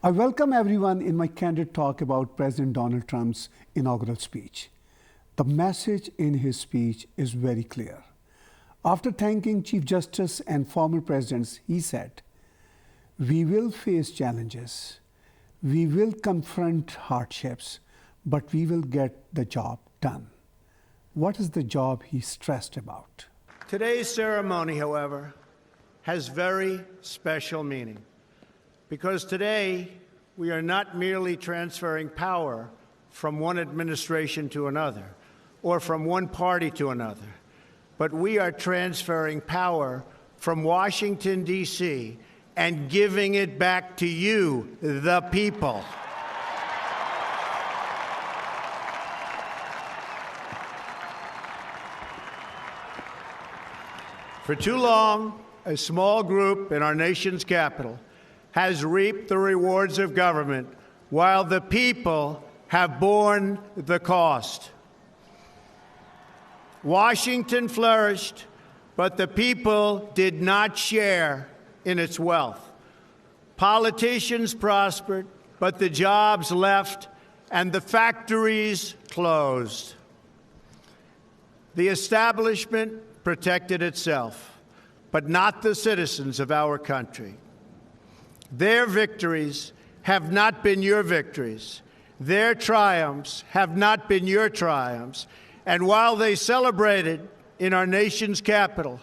I welcome everyone in my candid talk about President Donald Trump's inaugural speech. The message in his speech is very clear. After thanking Chief Justice and former presidents, he said, "We will face challenges, we will confront hardships, but we will get the job done." What is the job he stressed about? Today's ceremony, however, has very special meaning, because today we are not merely transferring power from one administration to another or from one party to another, but we are transferring power from Washington, D.C., and giving it back to you, the people. For too long, a small group in our nation's capital has reaped the rewards of government while the people have borne the cost. Washington flourished, but the people did not share in its wealth. Politicians prospered, but the jobs left and the factories closed. The establishment protected itself, but not the citizens of our country. Their victories have not been your victories. Their triumphs have not been your triumphs. And while they celebrated in our nation's capital,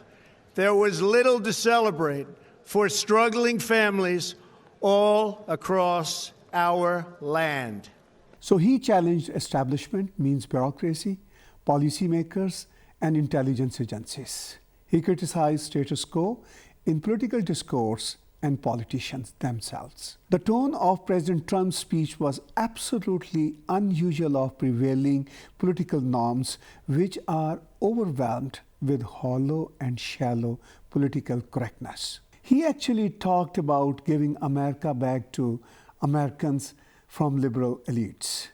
there was little to celebrate for struggling families all across our land. So he challenged establishment, means bureaucracy, policymakers, and intelligence agencies. He criticized status quo in political discourse and politicians themselves. The tone of President Trump's speech was absolutely unusual of prevailing political norms, which are overwhelmed with hollow and shallow political correctness. He actually talked about giving America back to Americans from liberal elites.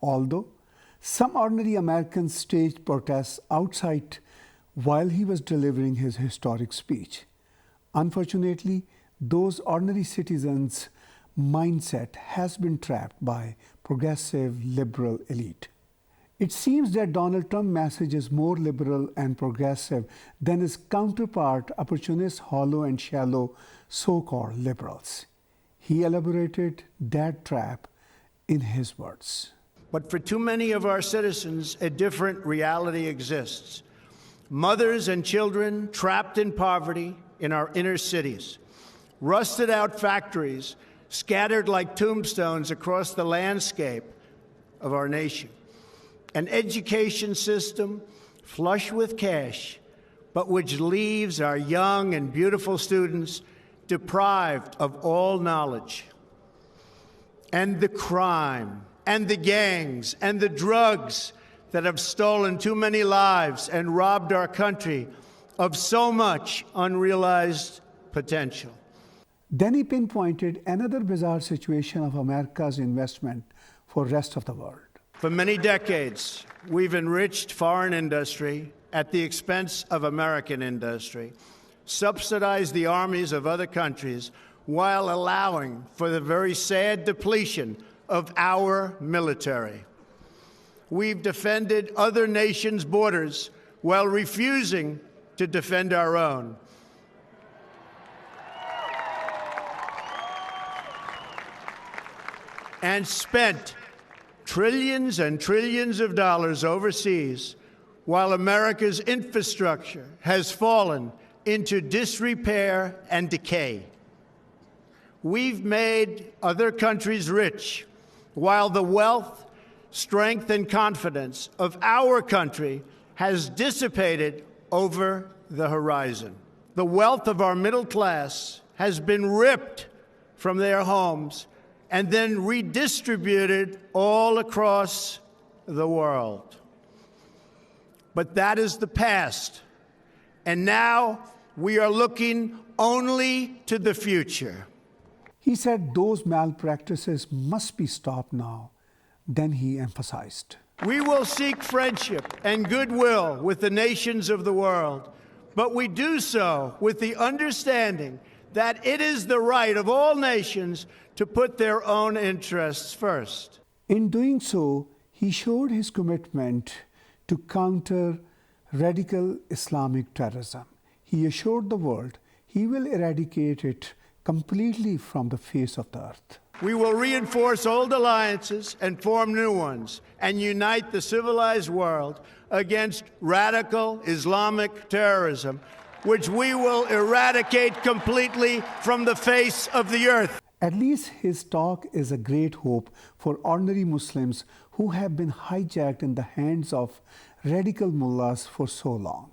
Although some ordinary Americans staged protests outside while he was delivering his historic speech. Unfortunately, those ordinary citizens' mindset has been trapped by progressive liberal elite. It seems that Donald Trump's message is more liberal and progressive than his counterpart, opportunist, hollow and shallow so-called liberals. He elaborated that trap in his words. But for too many of our citizens, a different reality exists. Mothers and children trapped in poverty in our inner cities, rusted out factories scattered like tombstones across the landscape of our nation, an education system flush with cash, but which leaves our young and beautiful students deprived of all knowledge, and the crime and the gangs and the drugs that have stolen too many lives and robbed our country of so much unrealized potential. Then he pinpointed another bizarre situation of America's investment for the rest of the world. For many decades, we've enriched foreign industry at the expense of American industry, subsidized the armies of other countries while allowing for the very sad depletion of our military. We've defended other nations' borders while refusing to defend our own. And spent trillions and trillions of dollars overseas while America's infrastructure has fallen into disrepair and decay. We've made other countries rich while the wealth, strength, and confidence of our country has dissipated over the horizon. The wealth of our middle class has been ripped from their homes and then redistributed all across the world. But that is the past, and now we are looking only to the future. He said those malpractices must be stopped now. Then he emphasized, "We will seek friendship and goodwill with the nations of the world, but we do so with the understanding that it is the right of all nations to put their own interests first. In doing so, he showed his commitment to counter radical Islamic terrorism. He assured the world he will eradicate it completely from the face of the earth. We will reinforce old alliances and form new ones and unite the civilized world against radical Islamic terrorism, which we will eradicate completely from the face of the earth. At least his talk is a great hope for ordinary Muslims who have been hijacked in the hands of radical mullahs for so long.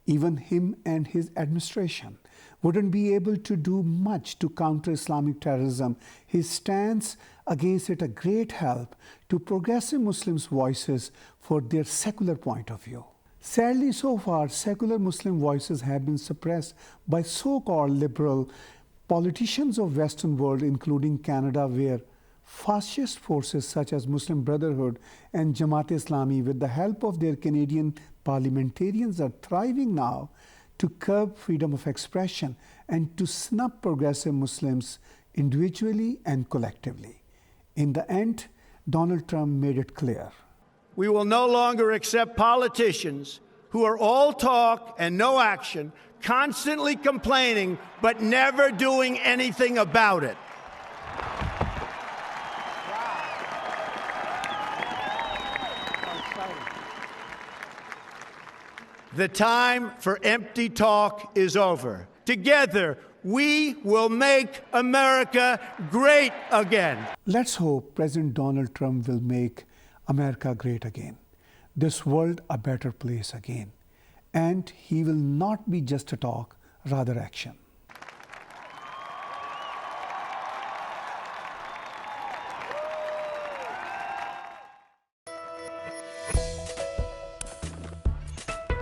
Even him and his administration wouldn't be able to do much to counter Islamic terrorism. His stance against it a great help to progressive Muslims' voices for their secular point of view. Sadly, so far, secular Muslim voices have been suppressed by so-called liberal politicians of Western world, including Canada, where fascist forces such as Muslim Brotherhood and Jamaat-e-Islami, with the help of their Canadian parliamentarians, are thriving now to curb freedom of expression and to snub progressive Muslims individually and collectively. In the end, Donald Trump made it clear. We will no longer accept politicians who are all talk and no action, constantly complaining but never doing anything about it. The time for empty talk is over. Together, we will make America great again. Let's hope President Donald Trump will make America great again, this world a better place again. And he will not be just a talk, rather action.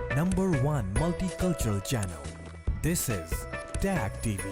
#1 multicultural channel. This is TAG TV.